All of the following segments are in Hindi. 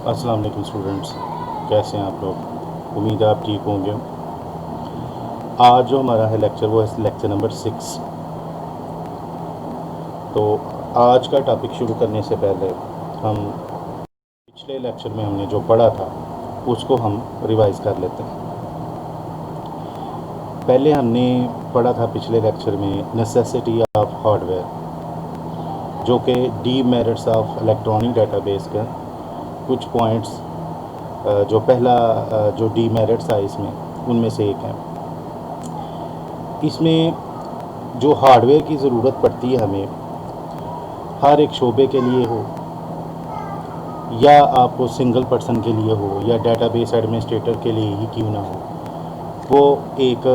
अस्सलाम वालेकुम स्टूडेंट्स, कैसे हैं आप लोग। उम्मीद है आप ठीक होंगे। आज जो हमारा है लेक्चर वो है लेक्चर नंबर 6। तो आज का टॉपिक शुरू करने से पहले हम पिछले लेक्चर में हमने जो पढ़ा था उसको हम रिवाइज़ कर लेते हैं। पहले हमने पढ़ा था पिछले लेक्चर में नेसेसिटी ऑफ हार्डवेयर, जो कि डीमेरिट्स ऑफ इलेक्ट्रॉनिक डेटाबेस का कुछ पॉइंट्स, जो पहला जो डीमेरिट्स है इसमें उनमें से एक है। इसमें जो हार्डवेयर की ज़रूरत पड़ती है हमें हर एक शोबे के लिए हो या आपको सिंगल पर्सन के लिए हो या डेटाबेस एडमिनिस्ट्रेटर के लिए ही क्यों ना हो, वो एक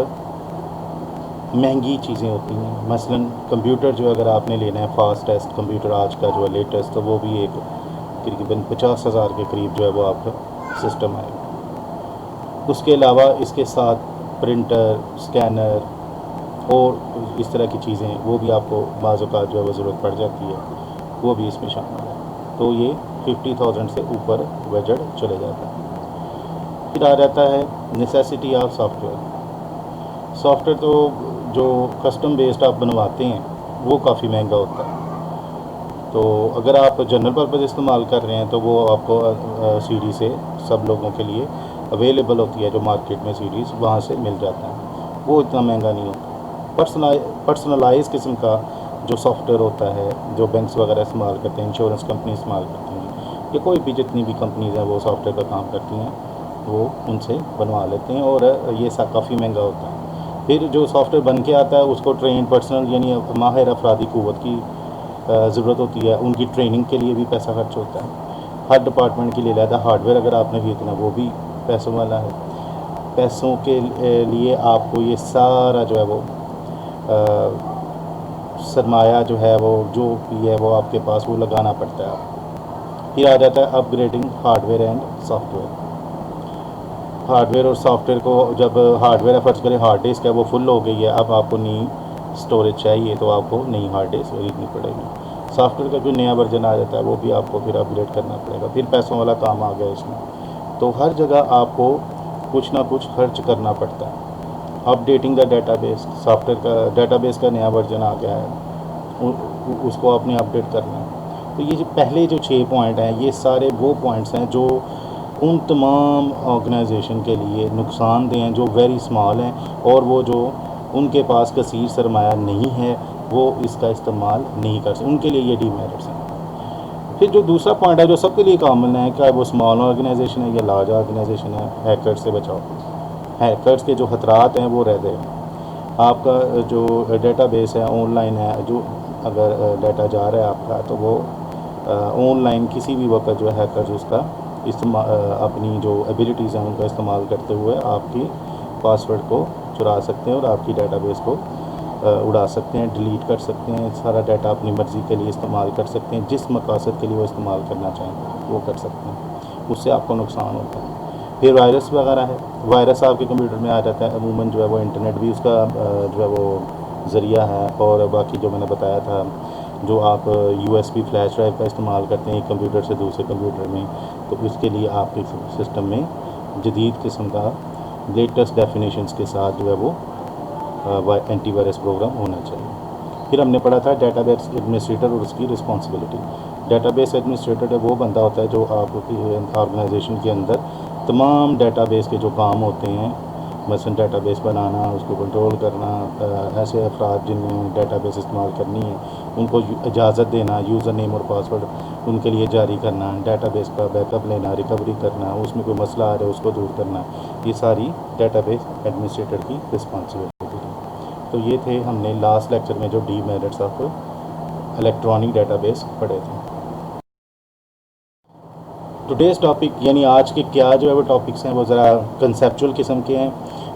महंगी चीज़ें होती हैं। मसलन कंप्यूटर जो अगर आपने लेना है फास्टेस्ट कंप्यूटर आज का जो है लेटेस्ट, तो वो भी एक तकरीबन 50,000 के करीब जो है वो आपका सिस्टम आएगा। उसके अलावा इसके साथ प्रिंटर, स्कैनर और इस तरह की चीज़ें वो भी आपको बाज़ औक़ात जो है वो ज़रूरत पड़ जाती है, वो भी इसमें शामिल है। तो ये 50,000 से ऊपर बजट चले जाता है। फिर आ जाता है नेसेसिटी ऑफ सॉफ्टवेयर। सॉफ्टवेयर तो जो कस्टम बेस्ड आप बनवाते हैं वो काफ़ी महंगा होता है। तो अगर आप जनरल पर्पज़ इस्तेमाल कर रहे हैं तो वो आपको सीडी से सब लोगों के लिए अवेलेबल होती है, जो मार्केट में सीडीज़ वहाँ से मिल जाता है, वो इतना महंगा नहीं होता। पर्सनलाइज किस्म का जो सॉफ्टवेयर होता है, जो बैंक्स वगैरह इस्तेमाल करते हैं, इंश्योरेंस कंपनी इस्तेमाल करती हैं, या कोई भी जितनी भी कंपनीज हैं वो सॉफ्टवेयर का काम करती हैं, वो उनसे बनवा लेते हैं और ये सब काफ़ी महंगा होता है। फिर जो सॉफ्टवेयर बन के आता है उसको ट्रेन पर्सनल यानी माहिर अफरादी क़ुव्वत की ज़रूरत होती है, उनकी ट्रेनिंग के लिए भी पैसा खर्च होता है। हर डिपार्टमेंट के लिए अलग हार्डवेयर अगर आपने खरीदना वो भी पैसों वाला है। पैसों के लिए आपको ये सारा जो है वो सरमाया जो है वो जो भी है वो आपके पास वो लगाना पड़ता है। फिर आ जाता है upgrading hardware and software. Hardware और सॉफ्टवेयर को जब हार्डवेयर फर्ज करें हार्ड डिस्क है वो फुल हो गई है, अब आपको नई स्टोरेज चाहिए तो आपको नई हार्ड डिस्क खरीदनी पड़ेगी। सॉफ्टवेयर का जो नया वर्जन आ जाता है वो भी आपको फिर अपग्रेड करना पड़ेगा। फिर पैसों वाला काम आ गया इसमें। तो हर जगह आपको कुछ ना कुछ खर्च करना पड़ता है। अपडेटिंग द डेटाबेस, सॉफ्टवेयर का डेटाबेस का नया वर्जन आ गया है, उसको आपने अपडेट करना है। तो ये जो पहले जो 6 पॉइंट हैं ये सारे वो पॉइंट्स हैं जो उन तमाम ऑर्गेनाइजेशन के लिए नुकसानदेह हैं जो वेरी स्मॉल हैं और वो जो उनके पास कसीर सरमाया नहीं है वो इसका इस्तेमाल नहीं कर सकते, उनके लिए ये डीमेरिट्स हैं। फिर जो दूसरा पॉइंट है जो सबके लिए कॉमन है, क्या वो स्मॉल ऑर्गेनाइजेशन है या लार्ज ऑर्गेनाइजेशन है, हैकर्स से बचाओ। हैकर्स के जो खतरात हैं वो रह गए। आपका जो डेटाबेस है ऑनलाइन है, जो अगर डाटा जा रहा है आपका तो वो ऑनलाइन किसी भी वक्त जो है हैकर्स उसका इस्तेमाल अपनी जो एबिलिटीज़ हैं उनका इस्तेमाल करते हुए आपकी पासवर्ड को चुरा सकते हैं और आपकी डेटाबेस को उड़ा सकते हैं, डिलीट कर सकते हैं। सारा डाटा अपनी मर्ज़ी के लिए इस्तेमाल कर सकते हैं, जिस मकासद के लिए वो इस्तेमाल करना चाहें वो कर सकते हैं, उससे आपको नुकसान होता है। फिर वायरस वगैरह है, वायरस आपके कंप्यूटर में आ जाता है। अमूमन जो है वो इंटरनेट भी उसका जो है वो ज़रिया है। और बाकी जो मैंने बताया था, जो आप USB फ्लैश ड्राइव का इस्तेमाल करते हैं एक कंप्यूटर से दूसरे कंप्यूटर में, तो उसके लिए आपके सिस्टम में जदीद किस्म का लेटेस्ट डेफिनेशंस के साथ जो है वो एंटीवायरस प्रोग्राम होना चाहिए। फिर हमने पढ़ा था डेटाबेस एडमिनिस्ट्रेटर और उसकी रिस्पॉन्सिबिलिटी। डेटाबेस एडमिनिस्ट्रेटर वो बंदा होता है जो आपकी ऑर्गेनाइजेशन के अंदर तमाम डेटाबेस के जो काम होते हैं, मसलन डेटाबेस बनाना, उसको कंट्रोल करना, ऐसे अफराद जिन्हें डेटाबेस इस्तेमाल करनी है उनको इजाज़त देना, यूज़र नेम और पासवर्ड उनके लिए जारी करना, डेटाबेस का बैकअप लेना, रिकवरी करना, उसमें कोई मसला आ रहा है उसको दूर करना, ये सारी डेटाबेस एडमिनिस्ट्रेटर की रिस्पॉन्सिबिलिटी थी। तो ये थे हमने लास्ट लेक्चर में जो डीमेरिट्स ऑफ इलेक्ट्रॉनिक डेटाबेस पढ़े थे। टुडेज़ टॉपिक यानी आज के क्या जो है वो टॉपिक्स हैं वो ज़रा कंसेप्चुअल किस्म के हैं।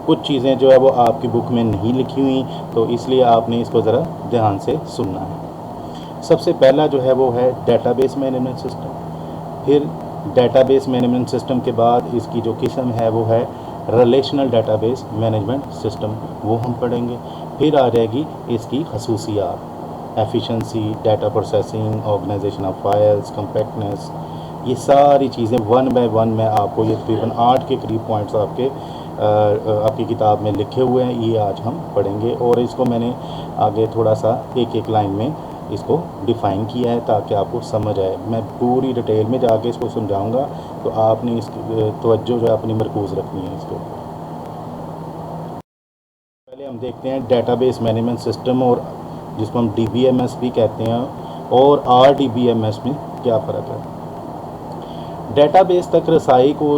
कुछ चीज़ें जो है वो आपकी बुक में नहीं लिखी हुई, तो इसलिए आपने इसको ज़रा ध्यान से सुनना है। सबसे पहला जो है वो है डेटाबेस मैनेजमेंट सिस्टम। फिर डेटाबेस मैनेजमेंट सिस्टम के बाद इसकी जो किस्म है वो है रिलेशनल डेटाबेस मैनेजमेंट सिस्टम, वो हम पढ़ेंगे। फिर आ जाएगी इसकी खसूसियात, efficiency, data processing, organisation of files, compactness, ये सारी चीज़ें वन बाय वन मैं आपको, ये तकरीबन 8 के करीब पॉइंट्स आपकी किताब में लिखे हुए हैं, ये आज हम पढ़ेंगे। और इसको मैंने आगे थोड़ा सा एक एक लाइन में इसको डिफ़ाइन किया है ताकि आपको समझ आए। मैं पूरी डिटेल में जाके इसको समझाऊंगा, तो आपने इसकी तवज्जो जो है अपनी मरकूज़ रखनी है इसके ऊपर। पहले हम देखते हैं डेटाबेस मैनेजमेंट सिस्टम, और जिसको हम DBMS भी कहते हैं, और RDBMS में क्या फ़र्क है। डेटाबेस तक रसाई को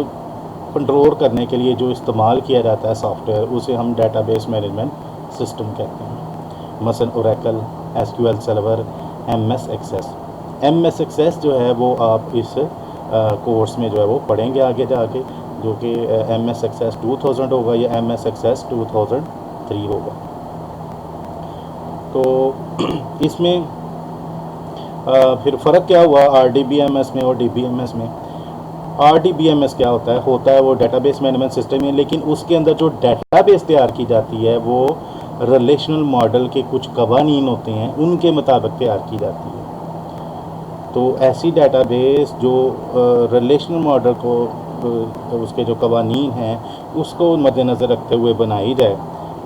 कंट्रोल करने के लिए जो इस्तेमाल किया जाता है सॉफ्टवेयर, उसे हम डेटाबेस मैनेजमेंट सिस्टम कहते हैं। मसलन Oracle, SQL server, MS access जो है वो आप इस कोर्स में जो है वो पढ़ेंगे आगे जाके, जो कि MS एक्सेस 2000 होगा या MS एक्सेस 2003 होगा। तो इसमें फिर फ़र्क क्या हुआ RDBMS में और DBMS में। RDBMS क्या होता है वो डेटाबेस मैनेजमेंट सिस्टम है, लेकिन उसके अंदर जो डेटाबेस तैयार की जाती है वो रिलेशनल मॉडल के कुछ कवानीन होते हैं, उनके मुताबिक तैयार की जाती है। तो ऐसी डेटाबेस जो रिलेशनल मॉडल को उसके जो कवानीन हैं उसको मद्देनज़र रखते हुए बनाई जाए,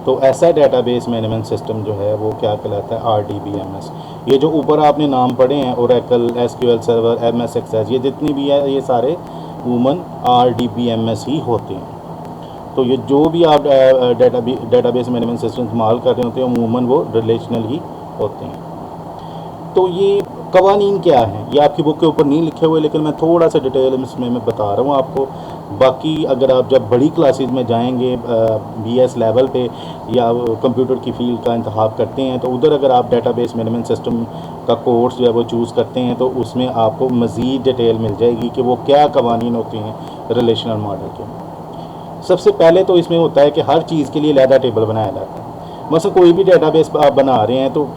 तो ऐसा डेटाबेस मैनेजमेंट सिस्टम जो है वो क्या कहलाता है, RDBMS। ये जो ऊपर आपने नाम पढ़े हैं, Oracle, SQL server, MS access, ये जितनी भी है ये सारे वूमन RDBMS ही होते हैं। तो ये जो भी आप डेटाबेस मैनेजमेंट सिस्टम इस्तेमाल कर रहे होते हैं वूमन वो रिलेशनल ही होते हैं। तो ये कवानीन क्या है, ये आपकी बुक के ऊपर नहीं लिखे हुए, लेकिन मैं थोड़ा सा डिटेल इसमें मैं बता रहा हूँ आपको। बाकी अगर आप जब बड़ी क्लासेस में जाएंगे BS लेवल पे या कंप्यूटर की फील्ड का इंतखाब करते हैं, तो उधर अगर आप डेटाबेस मैनेजमेंट सिस्टम का कोर्स जो है वो चूज़ करते हैं, तो उसमें आपको मज़ीद डिटेल मिल जाएगी कि वो क्या कवानीन होते हैं रिलेशनल मॉडल के। सबसे पहले तो इसमें होता है कि हर चीज़ के लिए अलहदा टेबल बनाया जाता है। मसलन कोई भी डेटाबेस आप बना रहे हैं, तो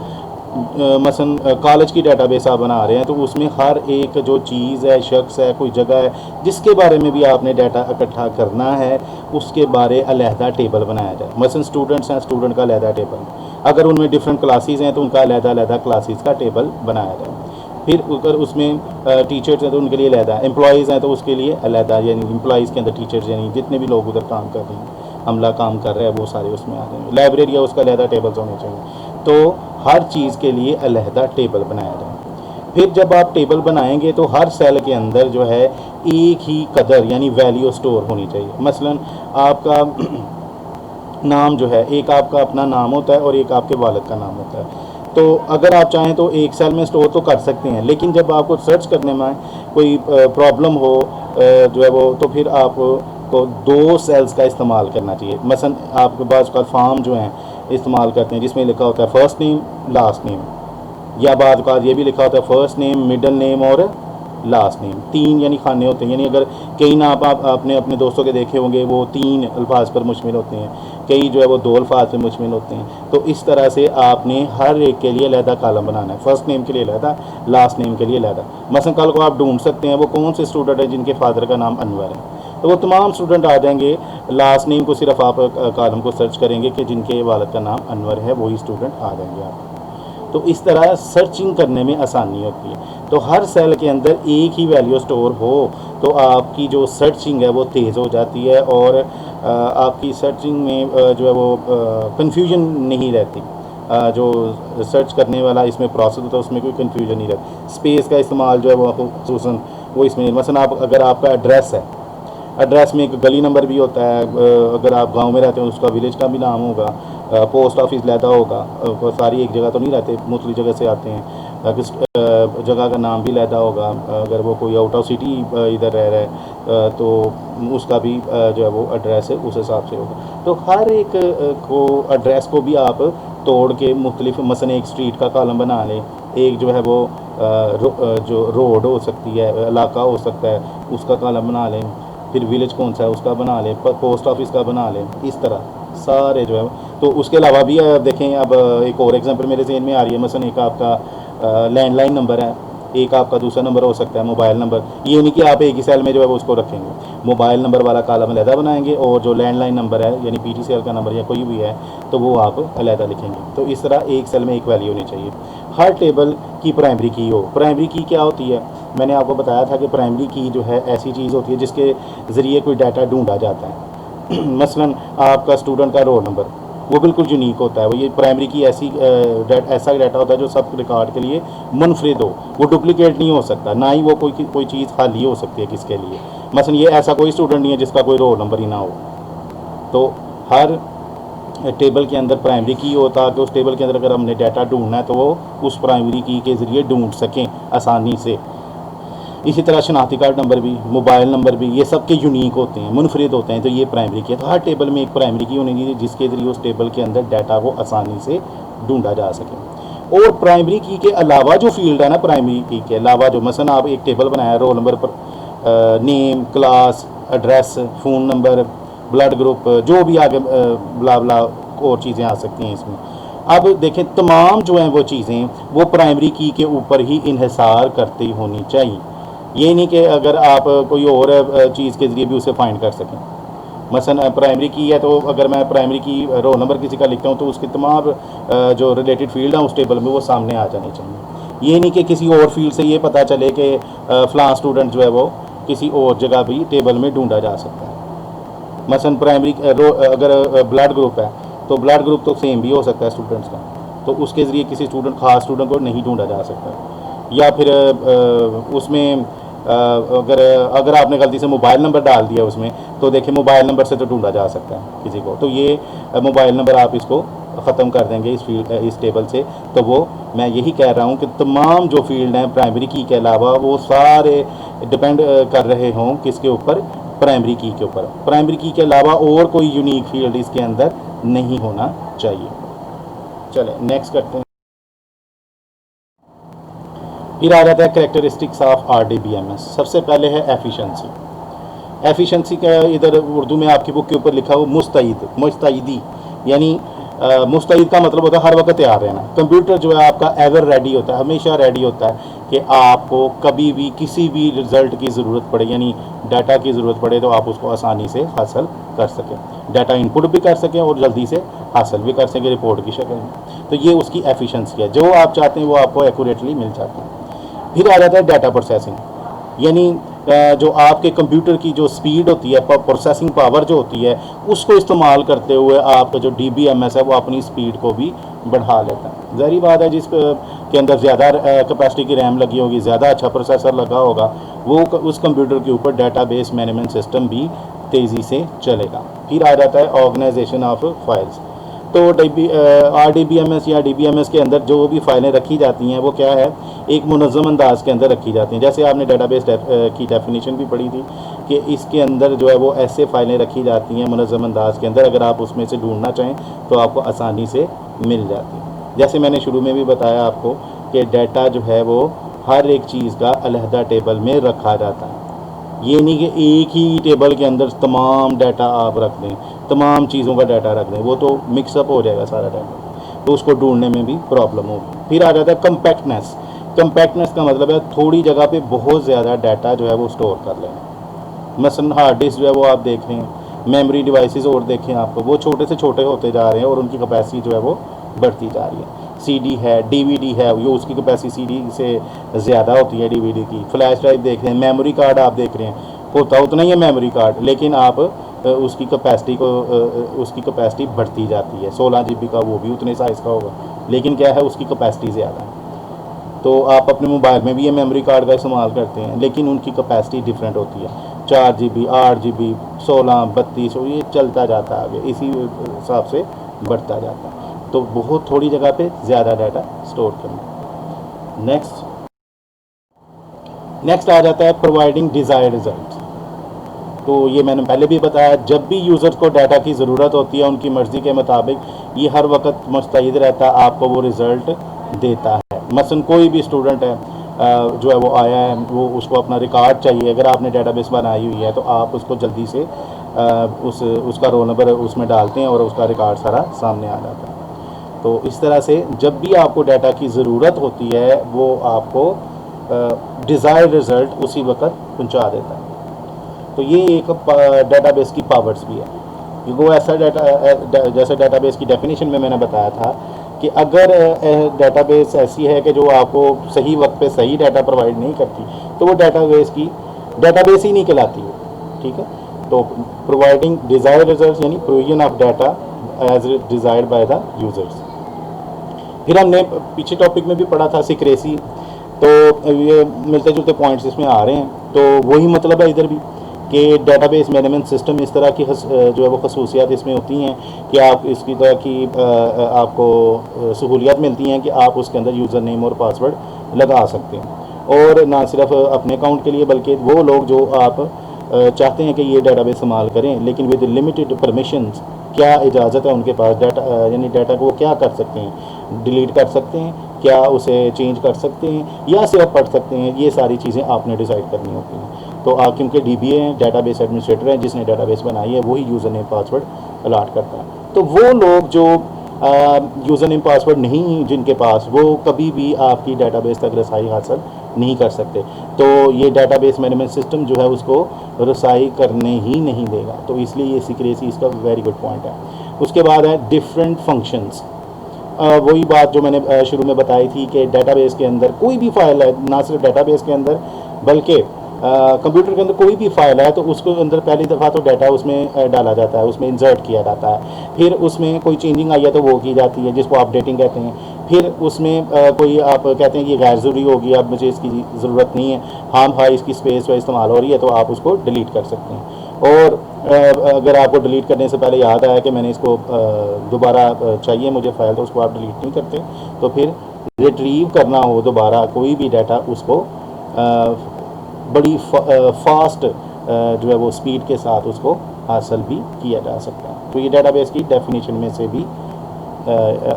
मसलन कॉलेज की डेटाबेस आप बना रहे हैं, तो उसमें हर एक जो चीज़ है, शख्स है, कोई जगह है, जिसके बारे में भी आपने डाटा इकट्ठा करना है, उसके बारे अलहदा टेबल बनाया जाए। मसलन स्टूडेंट्स हैं, स्टूडेंट का अलहदा टेबल, अगर उनमें डिफरेंट क्लासेस हैं तो उनका अलहदा क्लासेस का टेबल बनाया जाए। फिर अगर उसमें टीचर्स हैं तो उनके लिए अलहदा, एम्प्लॉयज़ हैं तो उसके लिए अलहदा, यानी एम्प्लॉयज़ के अंदर टीचर्स यानी जितने भी लोग उधर काम कर रहे हैं, अमला काम कर रहा है, वो सारे उसमें आ जाएंगे। लाइब्रेरी है, उसका अलहदा टेबल्स होने चाहिए। तो हर चीज़ के लिए अलहदा टेबल बनाया जाए। फिर जब आप टेबल बनाएंगे तो हर सेल के अंदर जो है एक ही कदर यानी वैल्यू स्टोर होनी चाहिए। मसलन आपका नाम जो है, एक आपका अपना नाम होता है और एक आपके वालिद का नाम होता है। तो अगर आप चाहें तो एक सेल में स्टोर तो कर सकते हैं, लेकिन जब आपको सर्च करने में कोई प्रॉब्लम हो जो है वो, तो फिर आपको 2 सेल्स का इस्तेमाल करना चाहिए। मसलन आपके पास का फॉर्म जो है इस्तेमाल करते हैं जिसमें लिखा होता है फर्स्ट नेम लास्ट नेम, या बाद का ये भी लिखा होता है फर्स्ट नेम मिडल नेम और लास्ट नेम। 3 यानी खाने होते हैं, यानी अगर कई नाम आप आपने अपने दोस्तों के देखे होंगे वो 3 अल्फाज पर मुश्तमिल होते हैं, कई जो है वो 2 अल्फाज पर मुश्तमिल होते हैं। तो इस तरह से आपने हर एक के लिए अलहदा कॉलम बनाना है, फर्स्ट नेम के लिए अलहदा, लास्ट नेम के लिए अलहदा। मसलन कल को आप ढूंढ सकते हैं वो कौन से स्टूडेंट हैं जिनके फादर का नाम अनवर है, तो वो तमाम स्टूडेंट आ जाएंगे। लास्ट नेम को सिर्फ आप कॉलम को सर्च करेंगे कि जिनके वालिद का नाम अनवर है, वही स्टूडेंट आ जाएंगे आप। तो इस तरह सर्चिंग करने में आसानी होती है। तो हर सेल के अंदर एक ही वैल्यू स्टोर हो तो आपकी जो सर्चिंग है वो तेज़ हो जाती है, और आपकी सर्चिंग में जो है वो कन्फ्यूजन नहीं रहती। जो सर्च करने वाला इसमें प्रोसेस होता है उसमें कोई कन्फ्यूजन नहीं रहती। स्पेस का इस्तेमाल जो है वो खसूसन वो इसमें, मसलन आप अगर आपका एड्रेस है, एड्रेस में एक गली नंबर भी होता है, अगर आप गांव में रहते हैं उसका विलेज का भी नाम होगा, पोस्ट ऑफिस लहदा होगा, सारी एक जगह तो नहीं रहते, मुख्तलिफ जगह से आते हैं, किस जगह का नाम भी लहदा होगा। अगर वो कोई आउट ऑफ सिटी इधर रह रहा है तो उसका भी जो है वो एड्रेस है उस हिसाब से होगा। तो हर एक को एड्रेस को भी आप तोड़ के मुख्तलिफ, मसलन एक स्ट्रीट का कॉलम बना लें, एक जो है वो जो रोड हो सकती है, इलाका हो सकता है, उसका कॉलम बना लें, फिर विलेज कौन सा है उसका बना लें, पोस्ट ऑफिस का बना लें, इस तरह सारे जो है। तो उसके अलावा भी देखें, अब एक और एग्जांपल मेरे जहन में आ रही है, मसलन एक आपका लैंडलाइन नंबर है, एक आपका दूसरा नंबर हो सकता है, मोबाइल नंबर। ये नहीं कि आप एक ही सेल में जो है वो उसको रखेंगे, मोबाइल नंबर वाला कॉलम अलहदा बनाएंगे और जो लैंडलाइन नंबर है यानी PTCL का नंबर या कोई भी है तो वो आप अलहदा लिखेंगे। तो इस तरह एक सेल में एक वैल्यू होनी चाहिए। हर टेबल की प्राइमरी की हो। प्राइमरी की क्या होती है, मैंने आपको बताया था कि प्राइमरी की जो है ऐसी चीज़ होती है जिसके ज़रिए कोई डाटा ढूंढा जाता है। मसलन आपका स्टूडेंट का रोल नंबर, वो बिल्कुल यूनिक होता है। वो ये प्राइमरी की ऐसा डाटा होता है जो सब रिकॉर्ड के लिए मुनफरिद हो, वो डुप्लीकेट नहीं हो सकता, ना ही वो कोई चीज़ खाली हो सकती है किसके लिए। मसलन ये ऐसा कोई स्टूडेंट नहीं है जिसका कोई रोल नंबर ही ना हो। तो हर टेबल के अंदर प्राइमरी की होता है कि उस टेबल के अंदर अगर हमने डाटा ढूंढना है तो वो उस प्राइमरी की के ज़रिए ढूंढ सकें आसानी से। इसी तरह शनाख्ती कार्ड नंबर भी, मोबाइल नंबर भी, ये सब के यूनिक होते हैं, मुनफरिद होते हैं। तो ये प्राइमरी की है। तो हर टेबल में एक प्राइमरी की होनी चाहिए जिसके ज़रिए उस टेबल के अंदर डाटा को आसानी से ढूंढा जा सके। और प्राइमरी की के अलावा जो फील्ड है ना, प्राइमरी की के अलावा जो मसलन आप एक टेबल बनाया रोल नंबर पर, name, class, address, phone number, blood group, जो भी आगे ब्ला ब्ला और चीज़ें आ सकती हैं इसमें। अब देखें तमाम जो हैं वो चीज़ें वो प्राइमरी की के ऊपर ही इन्हिसार करती होनी चाहिए। ये नहीं कि अगर आप कोई और चीज़ के ज़रिए भी उसे फाइंड कर सकें। मसलन प्राइमरी की है तो अगर मैं प्राइमरी की रोल नंबर किसी का लिखता हूँ तो उसकी तमाम जो रिलेटेड फील्ड है उस टेबल में वो सामने आ जानी चाहिए। ये नहीं कि किसी और फील्ड से ये पता चले कि फ़लाँ स्टूडेंट जो है वो किसी और जगह भी टेबल में ढूंढा जा सकता है। मसलन प्राइमरी अगर ब्लड ग्रुप है तो ब्लड ग्रुप तो सेम भी हो सकता है स्टूडेंट्स का, तो उसके ज़रिए किसी खास स्टूडेंट को नहीं ढूंढा जा सकता। या फिर उसमें अगर आपने गलती से मोबाइल नंबर डाल दिया उसमें तो देखिए मोबाइल नंबर से तो ढूंढा जा सकता है किसी को। तो ये मोबाइल नंबर आप इसको ख़त्म कर देंगे इस टेबल से। तो वो मैं यही कह रहा हूँ कि तमाम जो फील्ड हैं प्राइमरी की के अलावा वो सारे डिपेंड कर रहे हों किसके ऊपर, प्राइमरी की के ऊपर। प्राइमरी की के अलावा और कोई यूनिक फील्ड इसके अंदर नहीं होना चाहिए। चलें नेक्स्ट करते हैं। फिर आ जाता है कैरेक्टरिस्टिक्स ऑफ RDBMS। सबसे पहले है एफिशिएंसी। एफिशिएंसी का इधर उर्दू में आपकी बुक के ऊपर लिखा हो मुस्तैदी, यानी मुस्तैद का मतलब होता है हर वक्त तैयार रहना। कंप्यूटर जो है आपका एवर रेडी होता है, हमेशा रेडी होता है कि आपको कभी भी किसी भी रिज़ल्ट की ज़रूरत पड़े यानी डाटा की ज़रूरत पड़े तो आप उसको आसानी से हासिल कर सकें, डाटा इनपुट भी कर सकें और जल्दी से हासिल भी कर सकें रिपोर्ट की शक्ल में। तो ये उसकी एफिशिएंसी है, जो आप चाहते हैं वो आपको एक्यूरेटली मिल जाता है। फिर आ जाता है डाटा प्रोसेसिंग, यानी जो आपके कंप्यूटर की जो स्पीड होती है, प्रोसेसिंग पावर जो होती है, उसको इस्तेमाल करते हुए आपका जो DBMS है वो अपनी स्पीड को भी बढ़ा लेता है। ज़ाहिर बात है जिस के अंदर ज़्यादा कैपेसिटी की रैम लगी होगी, ज़्यादा अच्छा प्रोसेसर लगा होगा, वो उस कंप्यूटर के ऊपर डाटाबेस मैनेजमेंट सिस्टम भी तेज़ी से चलेगा। फिर आ जाता है ऑर्गेनाइजेशन ऑफ फाइल्स। तो RDBMS या DBMS के अंदर जो भी फाइलें रखी जाती हैं वो क्या है, एक मुनज़्ज़म अंदाज के अंदर रखी जाती हैं। जैसे आपने डाटाबेस की डेफिनेशन भी पढ़ी थी कि इसके अंदर जो है वो ऐसे फाइलें रखी जाती हैं मुनज़्ज़म अंदाज के अंदर, अगर आप उसमें से ढूंढना चाहें तो आपको आसानी से मिल जाती है। जैसे मैंने शुरू में भी बताया आपको कि डाटा जो है वो हर एक चीज़ का अलहदा टेबल में रखा जाता है। ये नहीं कि एक ही टेबल के अंदर तमाम डाटा आप रख दें, तमाम चीज़ों का डाटा रख दें, वो तो मिक्सअप हो जाएगा सारा डाटा, तो उसको ढूंढने में भी प्रॉब्लम होगी। फिर आ जाता है कम्पैक्टनेस। कम्पैक्टनेस का मतलब है थोड़ी जगह पे बहुत ज़्यादा डाटा जो है वो स्टोर कर लेना। मसलन हार्ड डिस्क जो है वो आप देख रहे हैं, मेमोरी डिवाइसेस और देखें आपको, वो छोटे से छोटे होते जा रहे हैं और उनकी कैपेसिटी जो है वो बढ़ती जा रही है। CD है, DVD है, ये उसकी कैपेसिटी CD से ज़्यादा होती है DVD की। फ्लैश ड्राइव देख रहे हैं, मेमोरी कार्ड आप देख रहे हैं, होता उतना ही है मेमोरी कार्ड, लेकिन आप उसकी कैपेसिटी बढ़ती जाती है। 16 GB का वो भी उतने साइज़ का होगा, लेकिन क्या है उसकी कैपेसिटी ज़्यादा है। तो आप अपने मोबाइल में भी ये मेमोरी कार्ड का इस्तेमाल करते हैं, लेकिन उनकी कैपेसिटी डिफरेंट होती है। 4 GB, 8 GB, 16, 32, ये चलता जाता है आगे, इसी हिसाब से बढ़ता जाता है। तो बहुत थोड़ी जगह पे ज़्यादा डाटा स्टोर करना। नेक्स्ट आ जाता है प्रोवाइडिंग डिज़ायर्ड रिजल्ट। तो ये मैंने पहले भी बताया, जब भी यूज़र्स को डाटा की ज़रूरत होती है उनकी मर्ज़ी के मुताबिक ये हर वक्त मुस्तैद रहता है, आपको वो रिज़ल्ट देता है। मसलन कोई भी स्टूडेंट है जो है वो आया है, वो उसको अपना रिकॉर्ड चाहिए, अगर आपने डेटाबेस बनाई हुई है तो आप उसको जल्दी से उसका रोल नंबर उसमें डालते हैं और उसका रिकॉर्ड सारा सामने आ जाता है। तो इस तरह से जब भी आपको डाटा की ज़रूरत होती है वो आपको डिज़ायर्ड रिज़ल्ट उसी वक्त पहुंचा देता है। तो ये एक डेटाबेस की पावर्स भी है, क्योंकि वो ऐसा डाटा, जैसे डेटाबेस की डेफिनेशन में मैंने बताया था कि अगर डेटाबेस ऐसी है कि जो आपको सही वक्त पे सही डाटा प्रोवाइड नहीं करती, तो वो डेटाबेस ही नहीं कहलाती है। ठीक है, तो प्रोवाइडिंग डिज़ायर्ड रिजल्ट्स यानी provision of data as desired by the users. फिर हमने पीछे टॉपिक में भी पढ़ा था सिक्रेसी, तो ये मिलते जुलते पॉइंट्स इसमें आ रहे हैं, तो वही मतलब है इधर भी कि डेटाबेस मैनेजमेंट सिस्टम इस तरह की जो है वो खसूसियात इसमें होती हैं कि आप इसकी तरह की आपको सहूलियत मिलती हैं कि आप उसके अंदर यूज़र नेम और पासवर्ड लगा सकते हैं, और ना सिर्फ अपने अकाउंट के लिए बल्कि वो लोग जो आप चाहते हैं कि ये डेटाबेस इस्तेमाल करें लेकिन विद लिमिटेड परमिशंस, क्या इजाज़त है उनके पास डाटा, यानी डाटा को वो क्या कर सकते हैं, डिलीट कर सकते हैं, क्या उसे चेंज कर सकते हैं या सिर्फ पढ़ सकते हैं, ये सारी चीज़ें आपने डिसाइड करनी होती हैं। तो आप क्योंकि DBA हैं, डेटाबेस एडमिनिस्ट्रेटर हैं, जिसने डेटाबेस बनाई है वही यूज़र नेम पासवर्ड अलाट करता है। तो वो लोग जो यूज़र नेम पासवर्ड नहीं जिनके पास, वो कभी भी आपकी डेटाबेस तक रसाई हासिल नहीं कर सकते। तो ये डेटाबेस मैनेजमेंट सिस्टम जो है उसको रसाई करने ही नहीं देगा, तो इसलिए ये सिक्रेसी इसका वेरी गुड पॉइंट है। उसके बाद है डिफरेंट फंक्शंस। वही बात जो मैंने शुरू में बताई थी कि डेटाबेस के अंदर कोई भी फाइल है, ना सिर्फ डेटाबेस के अंदर बल्कि कंप्यूटर के अंदर कोई भी फाइल है तो उसको अंदर पहली दफ़ा तो डाटा उसमें डाला जाता है, उसमें इंसर्ट किया जाता है, फिर उसमें कोई चेंजिंग आई है तो वो की जाती है जिसको अपडेटिंग कहते हैं। फिर उसमें कोई आप कहते हैं कि ये गैर ज़रूरी होगी, अब मुझे इसकी ज़रूरत नहीं है, हाँ इसकी स्पेस पर इस्तेमाल हो रही है, तो आप उसको डिलीट कर सकते हैं। और अगर आपको डिलीट करने से पहले याद आया कि मैंने इसको दोबारा चाहिए मुझे फ़ाइल, तो उसको आप डिलीट नहीं करते, तो फिर रिट्रीव करना हो दोबारा कोई भी डाटा, उसको बड़ी फास्ट जो है वो स्पीड के साथ उसको हासिल भी किया जा सकता है। तो ये डेटाबेस की डेफिनेशन में से भी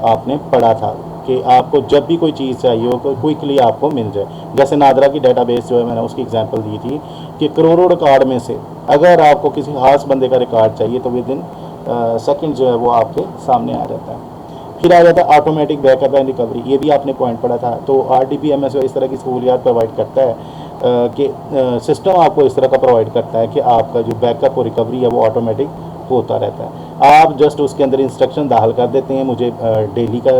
आपने पढ़ा था कि आपको जब भी कोई चीज़ चाहिए हो क्विकली आपको मिल जाए। जैसे नादरा की डेटाबेस जो है, मैंने उसकी एग्जांपल दी थी कि करोड़ों रिकॉर्ड में से अगर आपको किसी खास बंदे का रिकॉर्ड चाहिए तो विद इन सेकेंड जो है वो आपके सामने आ जाता है। फिर आ जाता है ऑटोमेटिक बैकअप एंड रिकवरी, ये भी आपने पॉइंट पढ़ा था। तो RDBMS इस तरह की सहूलियात प्रोवाइड करता है कि सिस्टम आपको इस तरह का प्रोवाइड करता है कि आपका जो बैकअप और रिकवरी है वो ऑटोमेटिक होता रहता है। आप जस्ट उसके अंदर इंस्ट्रक्शन दाखिल कर देते हैं, मुझे डेली का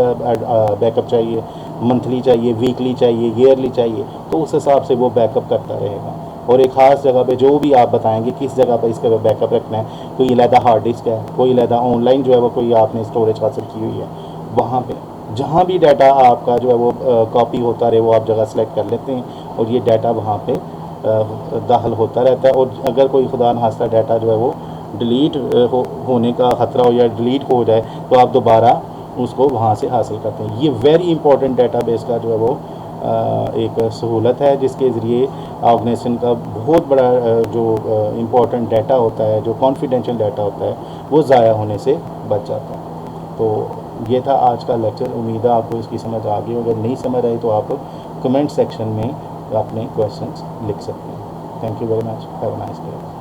बैकअप चाहिए, मंथली चाहिए, वीकली चाहिए, ईयरली चाहिए, तो उस हिसाब से वो बैकअप करता रहेगा। और एक ख़ास जगह पे जो भी आप बताएंगे किस जगह पर इसका बैकअप रखना है, कोई अलहदा हार्ड डिस्क है, कोई अलहदा ऑनलाइन जो है वो कोई आपने स्टोरेज हासिल की हुई है, वहाँ पे जहाँ भी डाटा आपका जो है वो कॉपी होता रहे वो आप जगह सेलेक्ट कर लेते हैं और ये डाटा वहाँ पे दाखिल होता रहता है। और अगर कोई खुदा न खास्ता डाटा जो है वो डिलीट होने का ख़तरा हो या डिलीट हो जाए तो आप दोबारा उसको वहाँ से हासिल करते हैं। ये वेरी इंपॉर्टेंट डेटाबेस का जो है वो एक सहूलत है जिसके ज़रिए ऑर्गेनाइजेशन का बहुत बड़ा जो इम्पोर्टेंट डाटा होता है, जो कॉन्फिडेंशियल डाटा होता है, वो ज़ाया होने से बच जाता है। तो ये था आज का लेक्चर। उम्मीद है आपको इसकी समझ आ गई। अगर नहीं समझ आई तो आप कमेंट सेक्शन में अपने क्वेश्चंस लिख सकते हैं। Thank you very much. Have a nice day.